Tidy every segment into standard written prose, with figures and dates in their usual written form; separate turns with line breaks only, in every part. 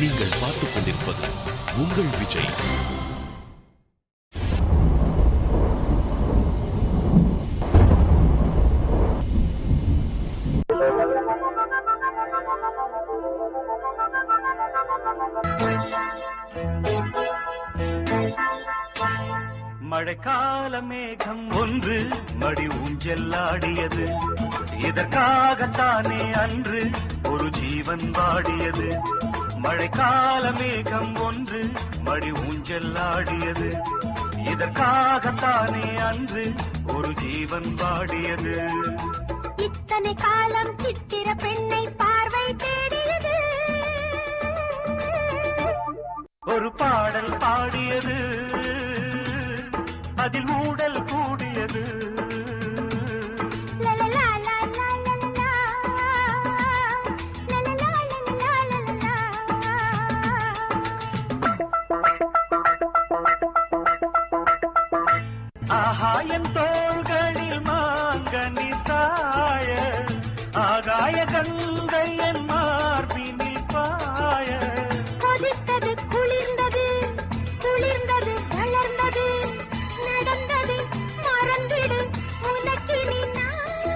நீங்கள் பார்த்துக் கொண்டிருப்பது உங்கள் விஜய்.
மழைக்கால மேகம் ஒன்று மடி ஊஞ்செல்லாடியது, இதற்காகத்தானே அன்று ஒரு ஜீவன் வாடியது. மழைக்கால மேகம் ஒன்று மடி ஊஞ்செல்லாடியது, இதற்காகத்தானே அன்று ஒரு ஜீவன் வாடியது.
இத்தனை காலம் சித்திர பெண்ணை பார்வை தேடியது,
ஒரு பாடல் பாடியது, அதில் ஊடல் கூடியது. ஆகாயம் தோள்களில் மாங்கனி சாய, ஆகாய கங்கை என் மார்பினில் பாய.
கொதித்தது குளிர்ந்தது, குளிர்ந்தது வளர்ந்தது, நடந்தது மறந்திடு உனக்கினி நான்.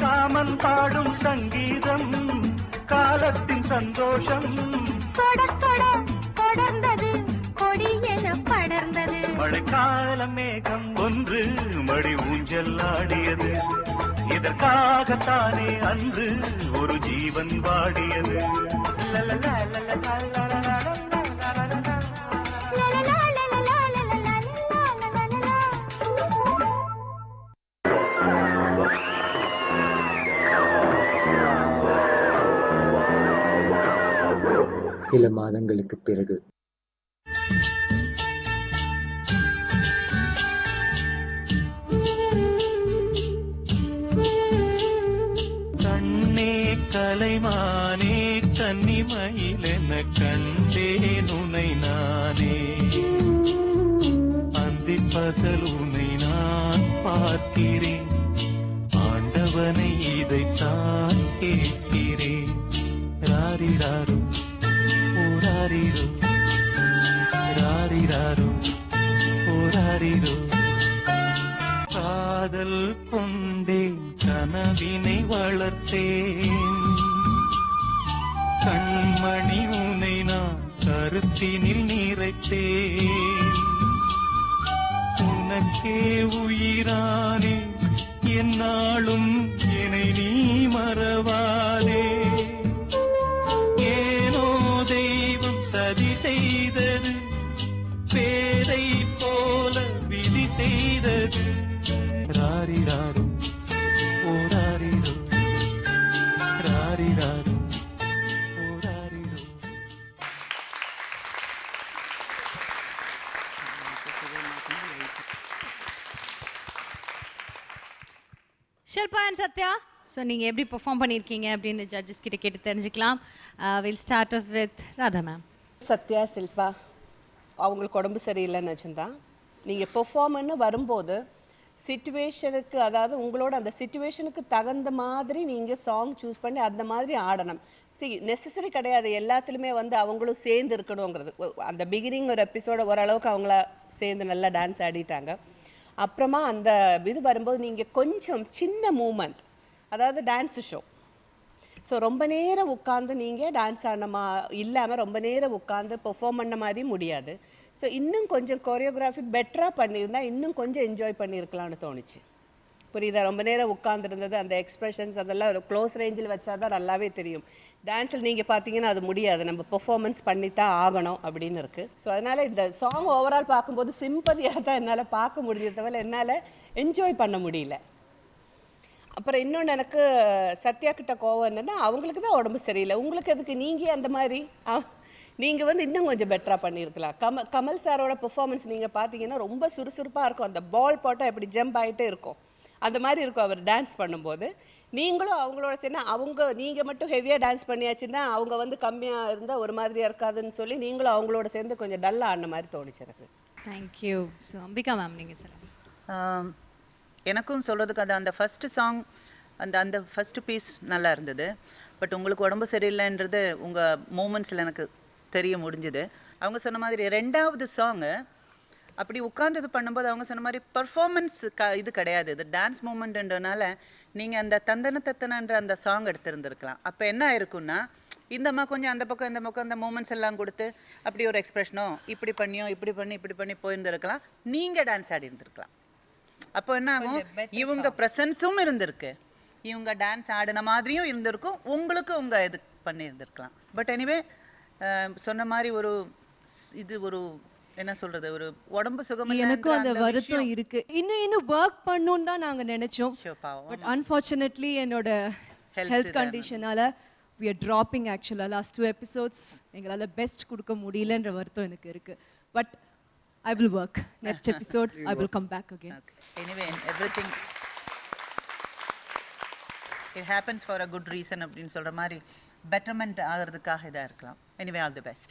காமன் பாடும் சங்கீதம், காலத்தின் சந்தோஷம்.
தொட தொட தொடர்ந்தது, கொடி என படர்ந்தது.
மழைக்கால மேகம் ஒன்று மடி ஊஞ்செல்லாடியது, இதற்காகத்தானே அன்று ஒரு ஜீவன் வாடியது.
சில மாதங்களுக்கு பிறகு
கண்ணே கலைமானே கன்னிமயிலென கண்டேன் உனை நானே, அந்தி பகல் உனை நான் பார்க்கிறேன், ஆண்டவனை இதைத்தான் கேட்கிறேன். ராரிராரு ஓராரிரு, ராரிராரு ஓராரிரு. காதல் கொண்டேன் கனவினை வளர்த்தேன், கண்மணி உனை நான் கருத்தினில் நிறைத்தேன். உனக்கே உயிரானே என்னாலும் என்னை நீ மறவாதே. ஏனோ தெய்வம் சதி செய்தது, பேதை போல விதி செய்தது. ராரிராரு ஓராரிரு, ராரிராரு ஓராரிரு.
ஷில்பா அண்ட் சத்யா, ஸோ நீங்கள் எப்படி பெர்ஃபார்ம் பண்ணியிருக்கீங்க அப்படின்னு ஜட்ஜஸ் கிட்ட கேட்டு தெரிஞ்சுக்கலாம். Will start off with Radha ma'am.
Sathya, Shilpa அவங்களுக்கு உடம்பு சரியில்லைன்னு வச்சுருந்தா நீங்கள் பெர்ஃபார்மன்னு வரும்போது சிச்சுவேஷனுக்கு, அதாவது உங்களோட அந்த சிச்சுவேஷனுக்கு தகுந்த மாதிரி நீங்கள் சாங் சூஸ் பண்ணி அந்த மாதிரி ஆடணும். நெசசரி கிடையாது எல்லாத்துலேயுமே வந்து அவங்களும் சேர்ந்து இருக்கணுங்கிறது. அந்த பிகினிங் ஒரு எபிசோட ஓரளவுக்கு அவங்கள சேர்ந்து நல்லா டான்ஸ் ஆடிட்டாங்க. அப்புறமா அந்த இது வரும்போது நீங்கள் கொஞ்சம் சின்ன மூமெண்ட், அதாவது டான்ஸு ஷோ. ஸோ ரொம்ப நேரம் உட்காந்து நீங்கள் டான்ஸ் ஆடணுமா இல்லாமல் ரொம்ப நேரம் உட்காந்து பெர்ஃபார்ம் பண்ண மாதிரி முடியாது. ஸோ இன்னும் கொஞ்சம் கொரியோகிராஃபி பெட்டராக பண்ணியிருந்தால் இன்னும் கொஞ்சம் என்ஜாய் பண்ணியிருக்கலாம்னு தோணுச்சு. புரியுதா? ரொம்ப நேரம் உட்காந்துருந்தது, அந்த எக்ஸ்ப்ரெஷன்ஸ் அதெல்லாம் ஒரு க்ளோஸ் ரேஞ்சில் வச்சா தான் நல்லாவே தெரியும். டான்ஸில் நீங்கள் பார்த்தீங்கன்னா அது முடியாது, நம்ம பெர்ஃபார்மன்ஸ் பண்ணித்தான் ஆகணும் அப்படின்னு இருக்குது. ஸோ அதனால் இந்த சாங் ஓவரால் பார்க்கும்போது சிம்பதியாக தான் என்னால் பார்க்க முடிஞ்சது தவிர என்னால் என்ஜாய் பண்ண முடியல. அப்புறம் இன்னொன்று எனக்கு சத்யா கிட்ட கோவம் என்னென்னா, அவங்களுக்கு தான் உடம்பு சரியில்லை, உங்களுக்கு எதுக்கு நீங்கள் அந்த மாதிரி நீங்கள் வந்து இன்னும் கொஞ்சம் பெட்டராக பண்ணியிருக்கலாம். கமல் சாரோட பெர்ஃபார்மன்ஸ் நீங்கள் பார்த்தீங்கன்னா ரொம்ப சுறுசுறுப்பாக இருக்கும். அந்த பால் போட்டால் எப்படி ஜம்ப் ஆகிட்டே இருக்கும் அந்த மாதிரி இருக்கும் அவர் டான்ஸ் பண்ணும்போது. நீங்களும் அவங்களோட சேர்ந்து நீங்கள் மட்டும் ஹெவியாக டான்ஸ் பண்ணியாச்சுன்னா அவங்க வந்து கம்மியாக இருந்தால் ஒரு மாதிரியாக இருக்காதுன்னு சொல்லி நீங்களும் அவங்களோட சேர்ந்து கொஞ்சம் டல்லாக ஆடின மாதிரி தோணுச்சு எனக்கு.
தேங்க்யூ. ஸோ அம்பிகா மேம் நீங்கள் சொல்லுங்கள்.
எனக்கும் சொல்கிறதுக்கு அந்த ஃபஸ்ட்டு சாங் அந்த ஃபஸ்ட்டு பீஸ் நல்லா இருந்தது. பட் உங்களுக்கு உடம்பு சரியில்லைன்றது உங்கள் மூமெண்ட்ஸில் எனக்கு தெரிய முடிஞ்சுது. அவங்க சொன்ன மாதிரி 2வது சாங்கு அப்படி உட்கார்ந்து இது பண்ணும்போது அவங்க சொன்ன மாதிரி பர்ஃபார்மன்ஸ் இது கிடையாது, இது டான்ஸ் மூமெண்ட்ன்றனால நீங்கள் அந்த தந்தன தத்தனன்ற அந்த சாங் எடுத்திருந்துருக்கலாம். அப்போ என்ன ஆயிருக்குன்னா இந்தம்மா கொஞ்சம் அந்த பக்கம் இந்த பக்கம் அந்த மூமெண்ட்ஸ் எல்லாம் கொடுத்து அப்படி ஒரு எக்ஸ்பிரஷனோ இப்படி பண்ணி போயிருந்துருக்கலாம். நீங்கள் டான்ஸ் ஆடி இருந்திருக்கலாம். அப்போ என்ன ஆகும், இவங்க ப்ரெசன்ஸும் இருந்திருக்கு, இவங்க டான்ஸ் ஆடின மாதிரியும் இருந்திருக்கும், உங்களுக்கு உங்கள் இது பண்ணியிருந்திருக்கலாம். பட் எனிவே சொன்ன மாதிரி ஒரு இது ஒரு என்ன சொல்றது, ஒரு உடம்பு சுகம்.
எனக்கும் அந்த வருத்தம் இருக்கு. இன்னும் ஒர்க் பண்ணணும்னு தான் நாங்க நினைச்சோம். பட் அன்ஃபார்ச்சுனேட்லி என்னோட ஹெல்த் கண்டிஷனால we are dropping actually last 2 episodes. எங்களால பெஸ்ட் கொடுக்க முடியலன்ற வருத்தம் எனக்கு இருக்கு. But I will work. Next episode I will come back again.
Okay. Anyway, everything it happens for a good reason அப்படின்னு சொல்ற மாதிரி பெட்டர்மெண்ட் ஆகிறதுக்காக இதா இருக்கலாம். Anyway, all the best.